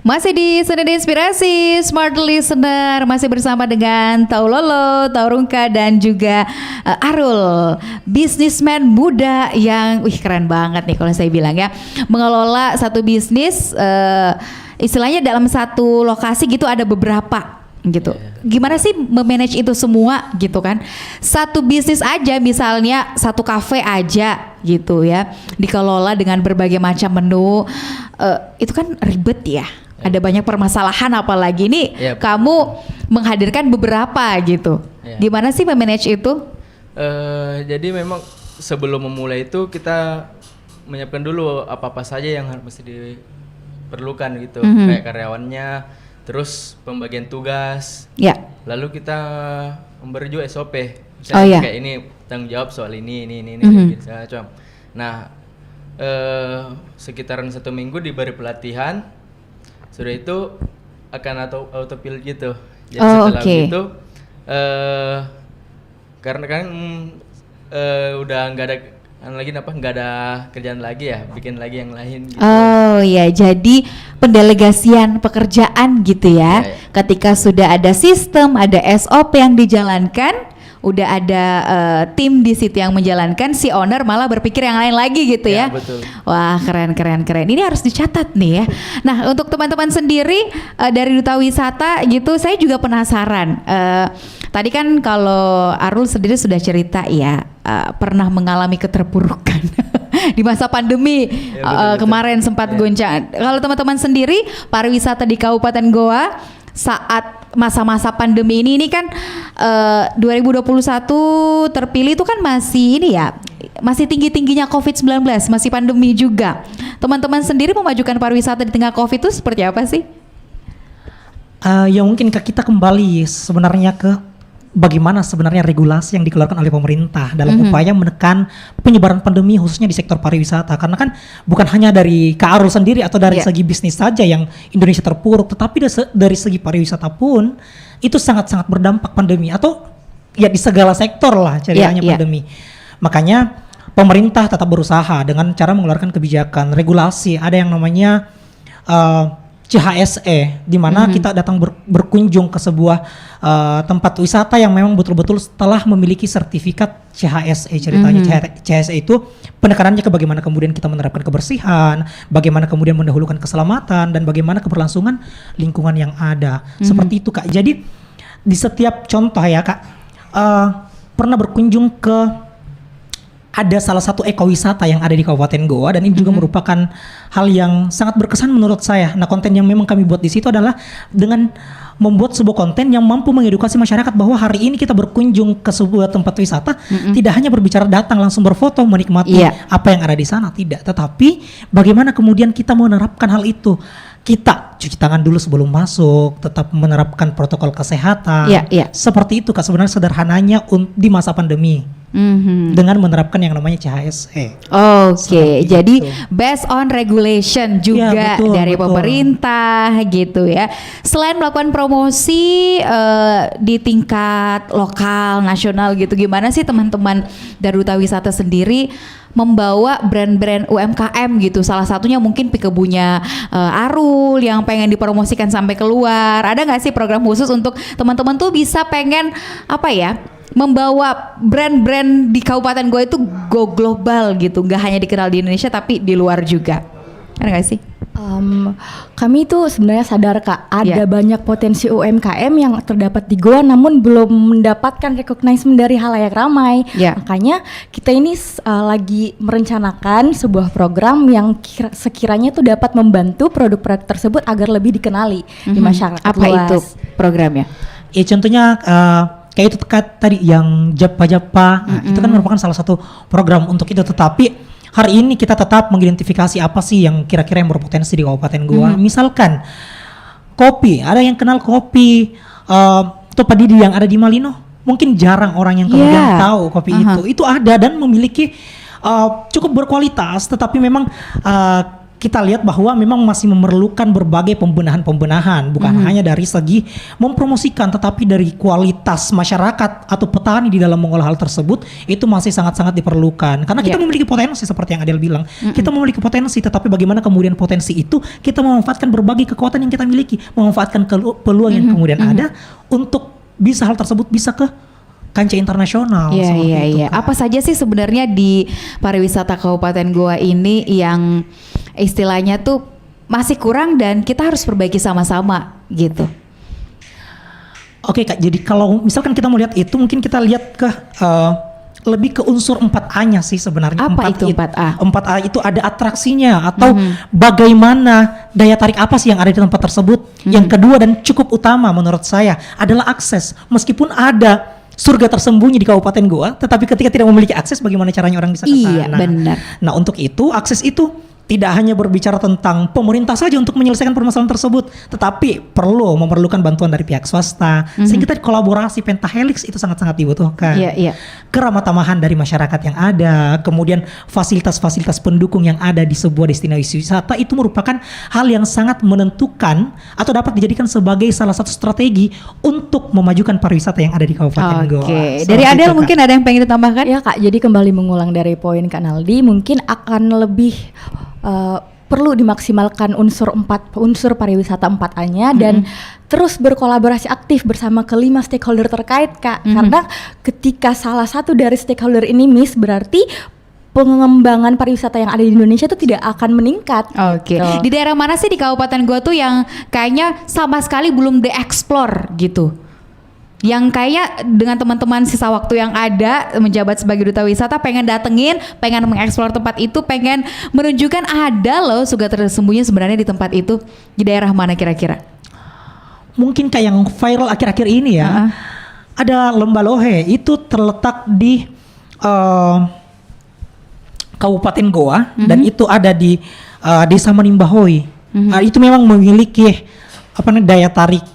Masih di Senin Inspirasi Smart Listener, masih bersama dengan Taulolo, Taurungka dan juga Arul, bisnismen muda yang keren banget nih kalau saya bilang ya, mengelola satu bisnis istilahnya dalam satu lokasi gitu ada beberapa gitu. Gimana sih memanage itu semua gitu kan? Satu bisnis aja misalnya satu kafe aja gitu ya, dikelola dengan berbagai macam menu, itu kan ribet ya. Ada banyak permasalahan, apalagi ini kamu menghadirkan beberapa gitu. Gimana sih memanage itu? Jadi memang sebelum memulai itu kita menyiapkan dulu apa-apa saja yang harus diperlukan gitu. Kayak karyawannya, terus pembagian tugas. Lalu kita memberi juga SOP. Misalnya kayak ini tanggung jawab soal ini gitu macam. Nah, sekitaran 1 minggu diberi pelatihan. Sudah itu akan autopilot gitu. Jadi setelah itu karena kan udah nggak ada kerjaan lagi ya, bikin lagi yang lain gitu. Oh iya, jadi pendelegasian pekerjaan gitu ya. Ketika sudah ada sistem, ada SOP yang dijalankan, udah ada tim di situ yang menjalankan, si owner malah berpikir yang lain lagi gitu ya. Betul. Wah, keren. Ini harus dicatat nih ya. Nah, untuk teman-teman sendiri dari Duta Wisata gitu, saya juga penasaran. Tadi kan kalau Arul sendiri sudah cerita ya, pernah mengalami keterpurukan di masa pandemi kemarin sempat goncang. Kalau teman-teman sendiri pariwisata di Kabupaten Goa saat masa-masa pandemi ini kan 2021 terpilih itu kan masih ini ya, masih tinggi-tingginya COVID-19, masih pandemi juga. Teman-teman sendiri memajukan pariwisata di tengah COVID itu seperti apa sih? Ya mungkin kita kembali sebenarnya ke bagaimana sebenarnya regulasi yang dikeluarkan oleh pemerintah dalam upaya menekan penyebaran pandemi khususnya di sektor pariwisata. Karena kan bukan hanya dari Kak Arul sendiri atau dari segi bisnis saja yang Indonesia terpuruk, tetapi dari segi pariwisata pun itu sangat-sangat berdampak pandemi, atau ya di segala sektor lah ceritanya pandemi. Makanya pemerintah tetap berusaha dengan cara mengeluarkan kebijakan, regulasi, ada yang namanya CHSE, di mana kita datang berkunjung ke sebuah tempat wisata yang memang betul-betul setelah memiliki sertifikat CHSE ceritanya. CHSE itu penekanannya ke bagaimana kemudian kita menerapkan kebersihan, bagaimana kemudian mendahulukan keselamatan, dan bagaimana keberlangsungan lingkungan yang ada. Seperti itu Kak. Jadi di setiap contoh ya Kak, pernah berkunjung ke ada salah satu ekowisata yang ada di Kabupaten Goa, dan ini juga merupakan hal yang sangat berkesan menurut saya. Nah, konten yang memang kami buat di situ adalah dengan membuat sebuah konten yang mampu mengedukasi masyarakat bahwa hari ini kita berkunjung ke sebuah tempat wisata tidak hanya berbicara datang langsung berfoto menikmati apa yang ada di sana, tidak, tetapi bagaimana kemudian kita menerapkan hal itu. Kita cuci tangan dulu sebelum masuk, tetap menerapkan protokol kesehatan. Seperti itu Kak sebenarnya sederhananya di masa pandemi. Dengan menerapkan yang namanya CHSE. Jadi based on regulation juga dari pemerintah gitu ya. Selain melakukan promosi di tingkat lokal, nasional gitu, gimana sih teman-teman dari Duta Wisata sendiri membawa brand-brand UMKM gitu? Salah satunya mungkin Pikebunya Arul yang pengen dipromosikan sampai keluar. Ada nggak sih program khusus untuk teman-teman tuh bisa pengen apa ya, membawa brand-brand di Kabupaten Goa itu go global gitu, nggak hanya dikenal di Indonesia tapi di luar juga? Ada nggak sih? Kami tuh sebenarnya sadar Kak, ada banyak potensi UMKM yang terdapat di Goa namun belum mendapatkan recognition dari halayak ramai. Makanya kita ini lagi merencanakan sebuah program yang sekiranya tuh dapat membantu produk-produk tersebut agar lebih dikenali di masyarakat luas. Apa itu programnya? Ya contohnya kayak itu tadi yang Japa, itu kan merupakan salah satu program untuk itu. Tetapi hari ini kita tetap mengidentifikasi apa sih yang kira-kira yang berpotensi di Kabupaten Goa. Misalkan kopi, ada yang kenal kopi Topadidi yang ada di Malino, mungkin jarang orang yang kemudian tahu kopi itu ada dan memiliki cukup berkualitas, tetapi memang kita lihat bahwa memang masih memerlukan berbagai pembenahan-pembenahan, bukan hanya dari segi mempromosikan, tetapi dari kualitas masyarakat atau petani di dalam mengolah hal tersebut itu masih sangat-sangat diperlukan. Karena kita memiliki potensi seperti yang Adel bilang, kita memiliki potensi, tetapi bagaimana kemudian potensi itu kita memanfaatkan berbagai kekuatan yang kita miliki, memanfaatkan peluang yang kemudian ada untuk bisa hal tersebut bisa ke kancah internasional. Iya. Apa saja sih sebenarnya di pariwisata Kabupaten Goa ini yang istilahnya tuh masih kurang dan kita harus perbaiki sama-sama gitu? Oke Kak, jadi kalau misalkan kita mau lihat itu, mungkin kita lihat ke lebih ke unsur 4A-nya sih sebenarnya. Apa itu 4A? 4A itu ada atraksinya atau bagaimana daya tarik apa sih yang ada di tempat tersebut. Yang kedua dan cukup utama menurut saya adalah akses. Meskipun ada surga tersembunyi di Kabupaten Goa, tetapi ketika tidak memiliki akses, bagaimana caranya orang bisa ke sana? Iya, benar. Nah, untuk itu akses itu tidak hanya berbicara tentang pemerintah saja untuk menyelesaikan permasalahan tersebut, tetapi memerlukan bantuan dari pihak swasta, sehingga tadi kolaborasi pentahelix itu sangat-sangat dibutuhkan. Iya. Keramah-tamahan dari masyarakat yang ada, kemudian fasilitas-fasilitas pendukung yang ada di sebuah destinasi wisata itu merupakan hal yang sangat menentukan atau dapat dijadikan sebagai salah satu strategi untuk memajukan pariwisata yang ada di Kabupaten Goa. Oke, dari Adel mungkin ada yang pengen ditambahkan? Ya Kak, jadi kembali mengulang dari poin Kak Naldi, mungkin akan lebih perlu dimaksimalkan unsur pariwisata 4A-nya dan terus berkolaborasi aktif bersama kelima stakeholder terkait Kak. Karena ketika salah satu dari stakeholder ini miss, berarti pengembangan pariwisata yang ada di Indonesia itu tidak akan meningkat. Oke. Di daerah mana sih di Kabupaten Goa tuh yang kayaknya sama sekali belum dieksplor gitu? Yang kayak dengan teman-teman sisa waktu yang ada menjabat sebagai duta wisata pengen datengin, pengen mengeksplor tempat itu, pengen menunjukkan ada loh surga tersembunyi sebenarnya di tempat itu. Di daerah mana kira-kira? Mungkin kayak yang viral akhir-akhir ini ya, ada Lembah Lohe, itu terletak di Kabupaten Goa dan itu ada di Desa Menimbahoy. Itu memang memiliki daya tarik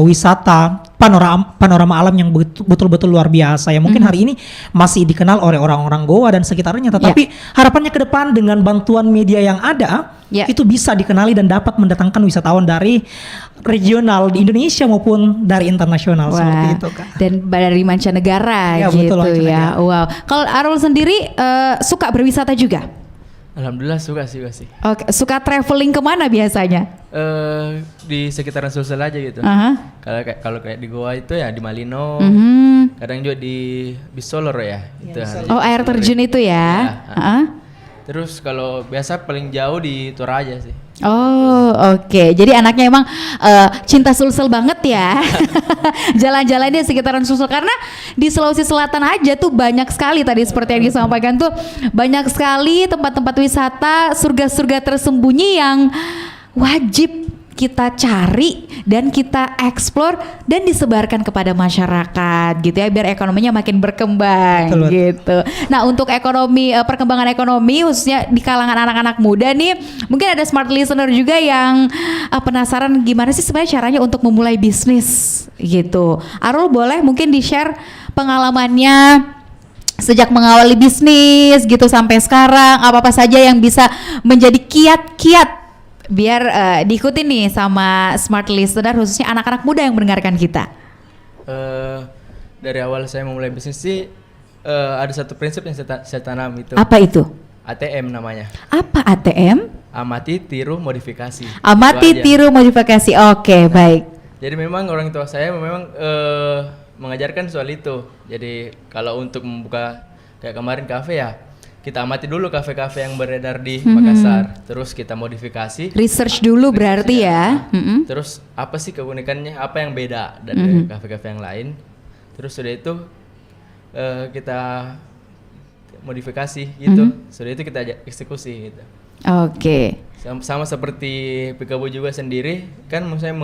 wisata panorama alam yang betul-betul luar biasa ya. Mungkin hari ini masih dikenal oleh orang-orang Goa dan sekitarnya, tetapi harapannya ke depan dengan bantuan media yang ada itu bisa dikenali dan dapat mendatangkan wisatawan dari regional di Indonesia maupun dari internasional. Seperti itu Kak. Dan dari mancanegara ya, gitu betul, ya. Wow. Kalau Arul sendiri suka berwisata juga? Alhamdulillah suka sih. Oke, suka traveling kemana biasanya? Di sekitaran Sulsel aja gitu. Kalau kayak di Goa itu ya di Malino, kadang juga di Bisolor ya. Itu air terjun itu ya. Terus kalau biasa paling jauh di Toraja sih. Oh oke. Jadi anaknya emang cinta Sulsel banget ya. Jalan-jalannya sekitaran Sulsel karena di Sulawesi Selatan aja tuh banyak sekali tadi seperti yang disampaikan tuh banyak sekali tempat-tempat wisata, surga-surga tersembunyi yang wajib kita cari dan kita eksplor dan disebarkan kepada masyarakat gitu ya biar ekonominya makin berkembang. Betul. Gitu. Nah untuk perkembangan ekonomi khususnya di kalangan anak-anak muda nih mungkin ada smart listener juga yang penasaran gimana sih sebenarnya caranya untuk memulai bisnis gitu. Arul boleh mungkin di-share pengalamannya sejak mengawali bisnis gitu sampai sekarang apa saja yang bisa menjadi kiat-kiat biar diikuti nih sama smart listener khususnya anak-anak muda yang mendengarkan kita. Dari awal saya memulai bisnis sih ada satu prinsip yang saya tanam itu. Apa itu? ATM namanya. Apa ATM? Amati, tiru, modifikasi. Amati, tiru, modifikasi. Oke, baik. Jadi memang orang tua saya memang mengajarkan soal itu. Jadi kalau untuk membuka kayak kemarin kafe ya kita amati dulu kafe-kafe yang beredar di Makassar, terus kita modifikasi. Research dulu berarti ya. Terus apa sih keunikannya, apa yang beda dari kafe-kafe yang lain. Terus sudah itu kita modifikasi gitu. Sudah itu kita eksekusi gitu. Oke. Sama seperti Pikabu juga sendiri, kan saya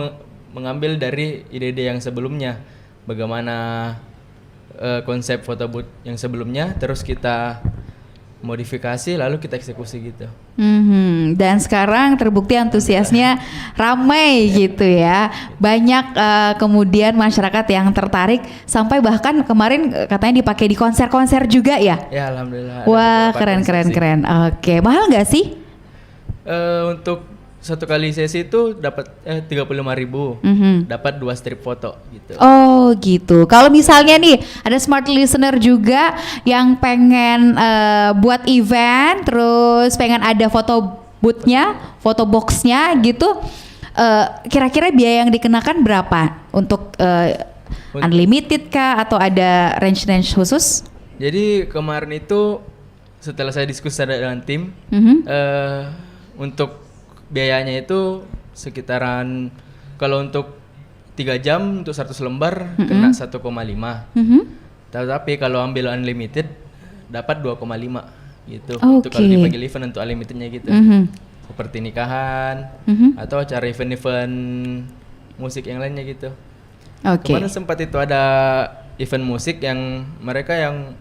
mengambil dari ide-ide yang sebelumnya. Bagaimana konsep foto booth yang sebelumnya, terus kita modifikasi lalu kita eksekusi gitu. Dan sekarang terbukti antusiasnya ramai gitu ya. Banyak kemudian masyarakat yang tertarik sampai bahkan kemarin katanya dipakai di konser-konser juga ya. Ya alhamdulillah. Wah keren. Oke, mahal nggak sih? Untuk satu kali sesi itu dapat 35.000, dapat 2 strip foto gitu. Oh gitu. Kalau misalnya nih ada smart listener juga yang pengen buat event, terus pengen ada foto boothnya, foto boxnya gitu, kira-kira biaya yang dikenakan berapa untuk unlimited kah atau ada range khusus? Jadi kemarin itu setelah saya diskusi dengan tim, untuk biayanya itu sekitaran, kalau untuk 3 jam untuk 100 lembar kena 1,5. Tetapi kalau ambil unlimited dapat 2,5 gitu. Itu kalau dipanggil event untuk unlimitednya gitu. Seperti nikahan atau acara event-event musik yang lainnya gitu. Kemarin sempat itu ada event musik yang mereka yang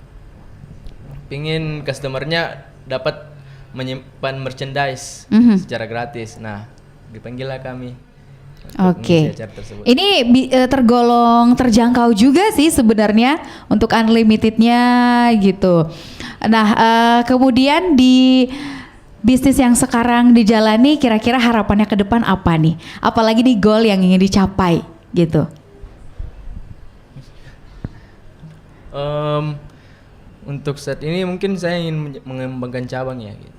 pingin customernya dapat menyimpan merchandise secara gratis. Nah, dipanggillah kami. Ini tergolong terjangkau juga sih sebenarnya untuk unlimitednya gitu. Nah, kemudian di bisnis yang sekarang dijalani, kira-kira harapannya ke depan apa nih? Apalagi di goal yang ingin dicapai gitu. Untuk saat ini mungkin saya ingin mengembangkan cabang ya gitu.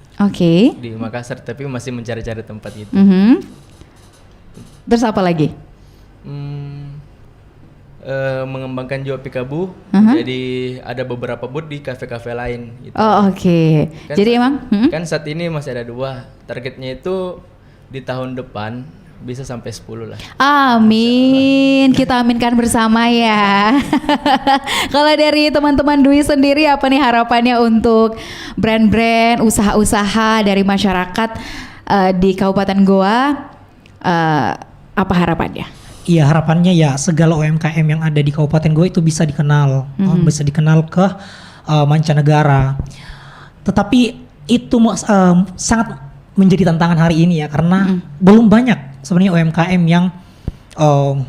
Di Makassar, tapi masih mencari-cari tempat gitu. Terus apa lagi? Mengembangkan juga Pikabu, jadi ada beberapa booth di kafe-kafe lain gitu. Kan jadi emang kan saat ini masih ada 2. Targetnya itu di tahun depan bisa sampai 10 lah. Amin, kita aminkan bersama ya. Kalau dari teman-teman Dwi sendiri, apa nih harapannya untuk brand-brand, usaha-usaha dari masyarakat di Kabupaten Goa? Apa harapannya? Iya, harapannya ya segala UMKM yang ada di Kabupaten Goa itu bisa dikenal, bisa dikenal ke mancanegara. Tetapi itu sangat menjadi tantangan hari ini ya, karena belum banyak sebenarnya UMKM yang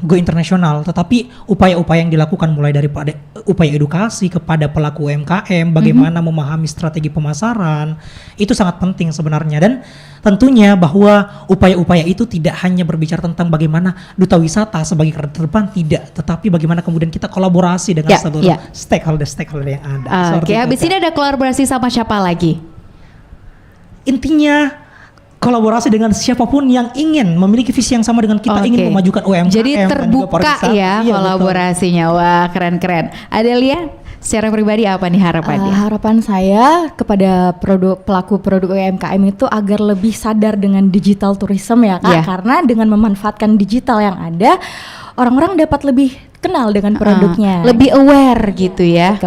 go internasional. Tetapi upaya-upaya yang dilakukan mulai daripada upaya edukasi kepada pelaku UMKM, bagaimana memahami strategi pemasaran, itu sangat penting sebenarnya. Dan tentunya bahwa upaya-upaya itu tidak hanya berbicara tentang bagaimana duta wisata sebagai garda terdepan, tidak, tetapi bagaimana kemudian kita kolaborasi dengan seluruh stakeholder yang ada. Habis ini ada kolaborasi sama siapa lagi? Intinya kolaborasi dengan siapapun yang ingin memiliki visi yang sama dengan kita, ingin memajukan UMKM. Jadi terbuka ya kolaborasinya. Betul. Wah, keren-keren. Adelia, secara pribadi apa nih harapannya? Harapan saya kepada pelaku produk UMKM itu agar lebih sadar dengan digital tourism ya Kak. Karena dengan memanfaatkan digital yang ada, orang-orang dapat lebih kenal dengan produknya. Lebih aware gitu ya.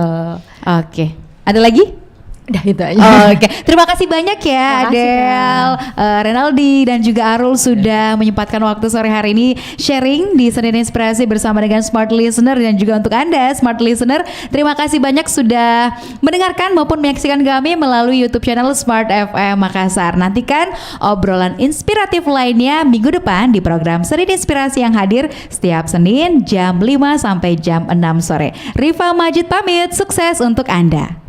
Oke. Ada lagi? Udah itu aja. Terima kasih banyak ya Adel, Renaldi dan juga Arul sudah menyempatkan waktu sore hari ini sharing di Senin Inspirasi bersama dengan Smart Listener, dan juga untuk Anda Smart Listener, terima kasih banyak sudah mendengarkan maupun menyaksikan kami melalui YouTube channel Smart FM Makassar. Nantikan obrolan inspiratif lainnya minggu depan di program Senin Inspirasi yang hadir setiap Senin jam 5 sampai jam 6 sore. Rifa Majid pamit, sukses untuk Anda.